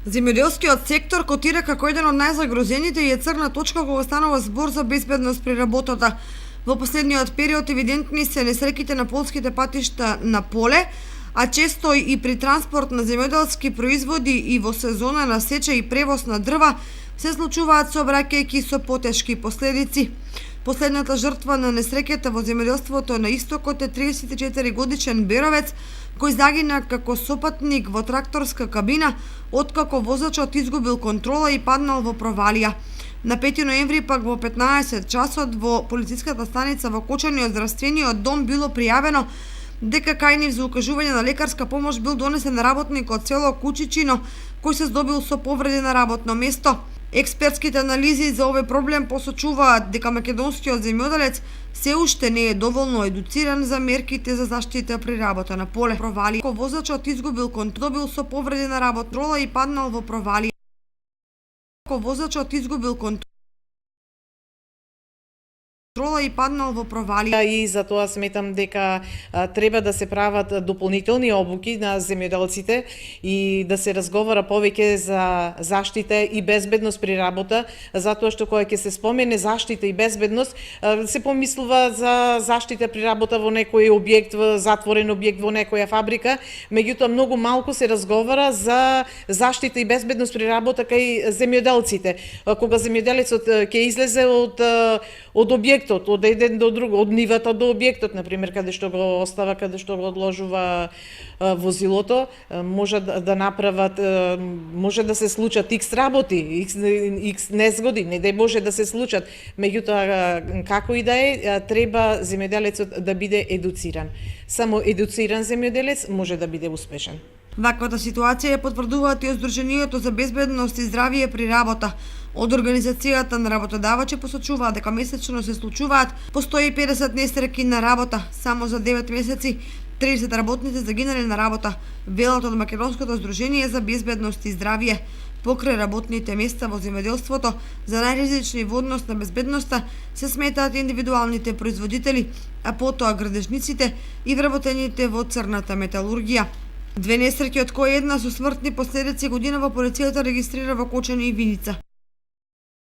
Земјоделскиот сектор котира како еден од најзагрозените и е црна точка кога станува збор за безбедност при работата. Во последниот период евидентни се несреќите на полските патишта на поле, а често и при транспорт на земјоделски производи и во сезона на сеча и превоз на дрва се случуваат сообраќајки со потешки последици. Последната жртва на несреќата во земјоделството на истокот е 34 годишен беровец кој загина како сопатник во тракторска кабина откако возачот изгубил контрола и паднал во провалија. На 5 ноември пак во 15 часот во полициската станица во Кочани здравствениот дом било пријавено дека кај нив за укажување на лекарска помош бил донесен работник од село Кучичино кој се здобил со повреди на работно место. Експертските анализи за овој проблем посочуваат дека македонскиот земјоделец се уште не е доволно едуциран за мерките за заштита при работа на поле. Провали. Возачот изгубил контрол, добил со повреди на работа и паднал во провали. Возачот изгубил контрола и паднал во провали. И за тоа сметам дека треба да се прават дополнителни обуки на земјоделците и да се разговара повеќе за заштита и безбедност при работа, затоа што кога ќе се спомене заштита и безбедност, се помислува за заштита при работа во некој објект, во затворен објект, во некоја фабрика, меѓутоа многу малку се разговара за заштита и безбедност при работа кај земјоделците. Кога земјоделецот ќе излезе од објектот, од еден до друг, од нивата до објектот, например, каде што го остава, каде што го одложува возилото, може да направат, може да се случат икс работи, икс незгоди, не да може да се случат, меѓутоа како и да е, треба земјоделецот да биде едуциран. Само едуциран земјоделец може да биде успешен. Ваквата ситуација ја потврдуваат и од Сдруженијето за безбедност и здравје при работа. Од Организацијата на работодавачи посочуваат дека месечно се случуваат по 150 несреќи на работа. Само за 9 месеци 30 работници загинале на работа, велат од Македонското Сдружение за безбедност и здравје. Покрај работните места во земјоделството, за најризични во однос на безбедноста се сметаат индивидуалните производители, а потоа градежниците и вработените во црната металургија. Две несреќи од кои една со смртни последици годинава полицијата регистрира во Кочани и Виница.